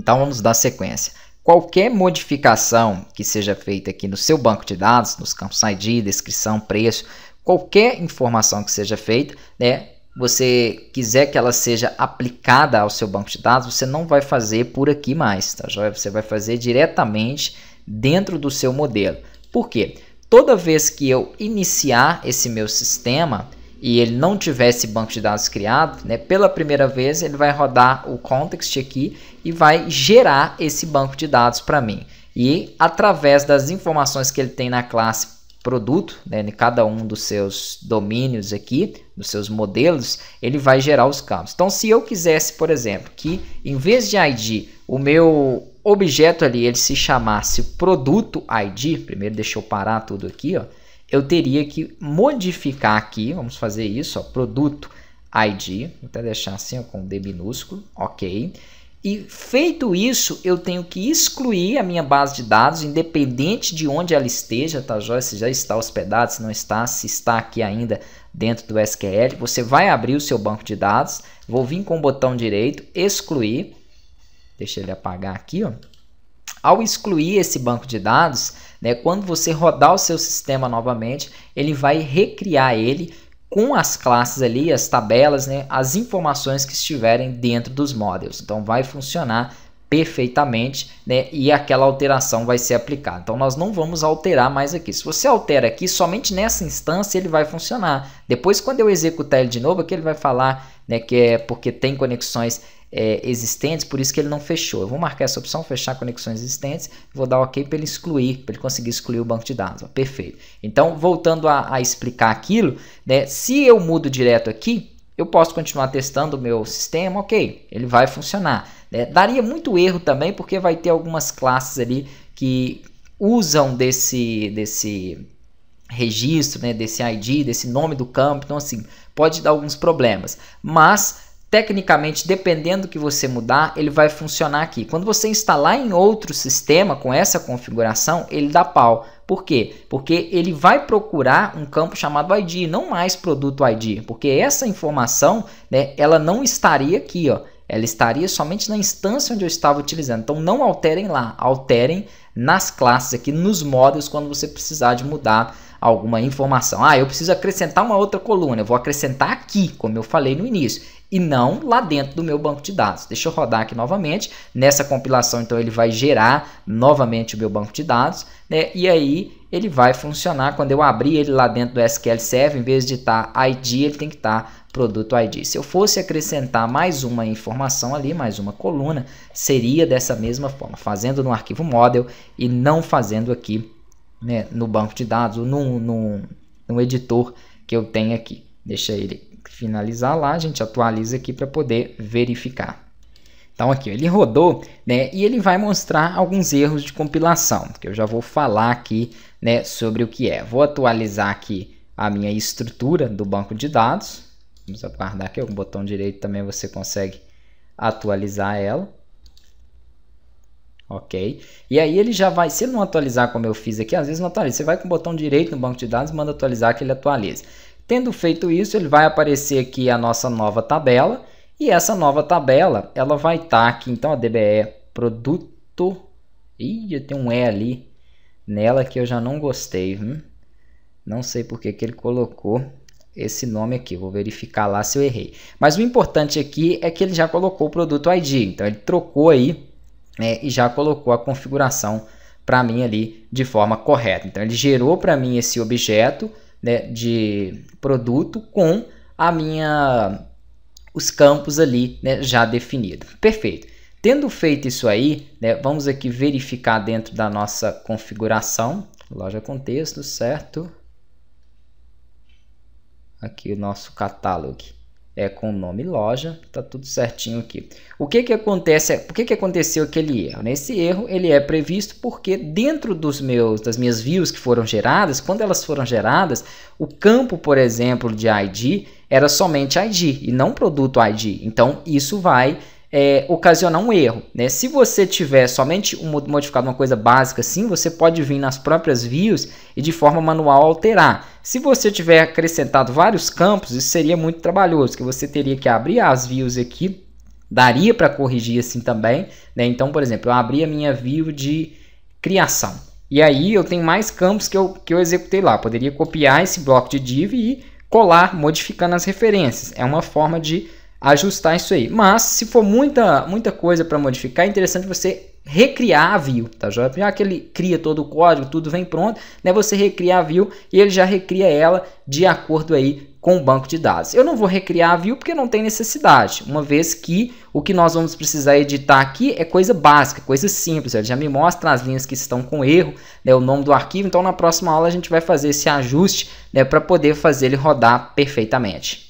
Então vamos dar sequência. Qualquer modificação que seja feita aqui no seu banco de dados, nos campos ID, descrição, preço, qualquer informação que seja feita, né, você quiser que ela seja aplicada ao seu banco de dados, você não vai fazer por aqui mais, tá joia? Você vai fazer diretamente dentro do seu modelo. Por quê? Toda vez que eu iniciar esse meu sistema e ele não tiver esse banco de dados criado, né, pela primeira vez ele vai rodar o context aqui e vai gerar esse banco de dados para mim. E através das informações que ele tem na classe produto, né, em cada um dos seus domínios aqui, dos seus modelos, ele vai gerar os campos. Então, se eu quisesse, por exemplo, que em vez de ID, o meu objeto ali ele se chamasse produto ID, primeiro deixa eu parar tudo aqui, ó, eu teria que modificar aqui, vamos fazer isso, ó, produto ID, vou até deixar assim, ó, com D minúsculo, ok. E feito isso, eu tenho que excluir a minha base de dados, independente de onde ela esteja, tá joia? Se já está hospedado, se não está, se está aqui ainda dentro do SQL. Você vai abrir o seu banco de dados, vou vir com o botão direito, excluir, deixa ele apagar aqui, ó. Ao excluir esse banco de dados, né, quando você rodar o seu sistema novamente, ele vai recriar ele com as classes ali, as tabelas, né, as informações que estiverem dentro dos modelos. Então vai funcionar perfeitamente, né, e aquela alteração vai ser aplicada. Então nós não vamos alterar mais aqui. Se você altera aqui, somente nessa instância ele vai funcionar. Depois, quando eu executar ele de novo, aqui ele vai falar, né, que é porque tem conexões existentes, por isso que ele não fechou. Eu vou marcar essa opção, fechar conexões existentes, vou dar OK para ele excluir, para ele conseguir excluir o banco de dados. Ó, perfeito. Então, voltando a explicar aquilo, né, se eu mudo direto aqui, eu posso continuar testando o meu sistema, ok, ele vai funcionar. Né? Daria muito erro também, porque vai ter algumas classes ali que usam desse registro, né, desse ID, desse nome do campo, então assim, pode dar alguns problemas, mas tecnicamente, dependendo do que você mudar, ele vai funcionar aqui. Quando você instalar em outro sistema com essa configuração, ele dá pau. Por quê? Porque ele vai procurar um campo chamado ID, não mais produto ID, porque essa informação, né, ela não estaria aqui, ó. Ela estaria somente na instância onde eu estava utilizando. Então não alterem lá, alterem nas classes aqui, nos módulos, quando você precisar de mudar alguma informação. Ah, eu preciso acrescentar uma outra coluna, eu vou acrescentar aqui, como eu falei no início, e não lá dentro do meu banco de dados. Deixa eu rodar aqui novamente. Nessa compilação, então, ele vai gerar novamente o meu banco de dados, né? E aí ele vai funcionar. Quando eu abrir ele lá dentro do SQL Server, em vez de estar ID, ele tem que estar produto ID. Se eu fosse acrescentar mais uma informação ali, mais uma coluna, seria dessa mesma forma, fazendo no arquivo model e não fazendo aqui, né, no banco de dados ou no editor que eu tenho aqui. Deixa ele finalizar lá, a gente atualiza aqui para poder verificar. Então aqui ele rodou, né, e ele vai mostrar alguns erros de compilação, que eu já vou falar aqui, né, sobre o que é. Vou atualizar aqui a minha estrutura do banco de dados. Vamos aguardar aqui, com o botão direito também você consegue atualizar ela. Ok, e aí ele já vai, se ele não atualizar como eu fiz aqui, às vezes não atualiza, você vai com o botão direito no banco de dados, manda atualizar que ele atualiza. Tendo feito isso, ele vai aparecer aqui a nossa nova tabela, e essa nova tabela, ela vai estar aqui, então a DBE produto, ih, tem um E ali nela que eu já não gostei, não sei porque que ele colocou esse nome aqui, vou verificar lá se eu errei. Mas o importante aqui é que ele já colocou o produto ID, então ele trocou aí, e já colocou a configuração para mim ali de forma correta. Então ele gerou para mim esse objeto, né, de produto com os campos ali, né, já definidos. Perfeito. Tendo feito isso aí, né, vamos aqui verificar dentro da nossa configuração, loja contexto, certo? Aqui o nosso catálogo com o nome loja, tá tudo certinho aqui. O que que acontece? Por que que aconteceu aquele erro? Esse erro ele é previsto porque dentro das minhas views que foram geradas, quando elas foram geradas, o campo, por exemplo, de ID era somente ID e não produto ID. Então isso vai ocasionar um erro, né? Se você tiver somente modificado uma coisa básica assim, você pode vir nas próprias views e de forma manual alterar. Se você tiver acrescentado vários campos, isso seria muito trabalhoso, que você teria que abrir as views aqui daria para corrigir assim também, né? Então, por exemplo, eu abri a minha view de criação. E aí eu tenho mais campos que eu executei lá. Poderia copiar esse bloco de div e colar, modificando as referências. É uma forma de ajustar isso aí. Mas se for muita coisa para modificar, é interessante você recriar a view, tá joia? Já que ele cria todo o código, tudo vem pronto, né? Você recria a view e ele já recria ela de acordo aí com o banco de dados. Eu não vou recriar a view porque não tem necessidade, uma vez que o que nós vamos precisar editar aqui é coisa básica, coisa simples. Ele já me mostra as linhas que estão com erro, né, o nome do arquivo. Então na próxima aula a gente vai fazer esse ajuste, né, para poder fazer ele rodar perfeitamente.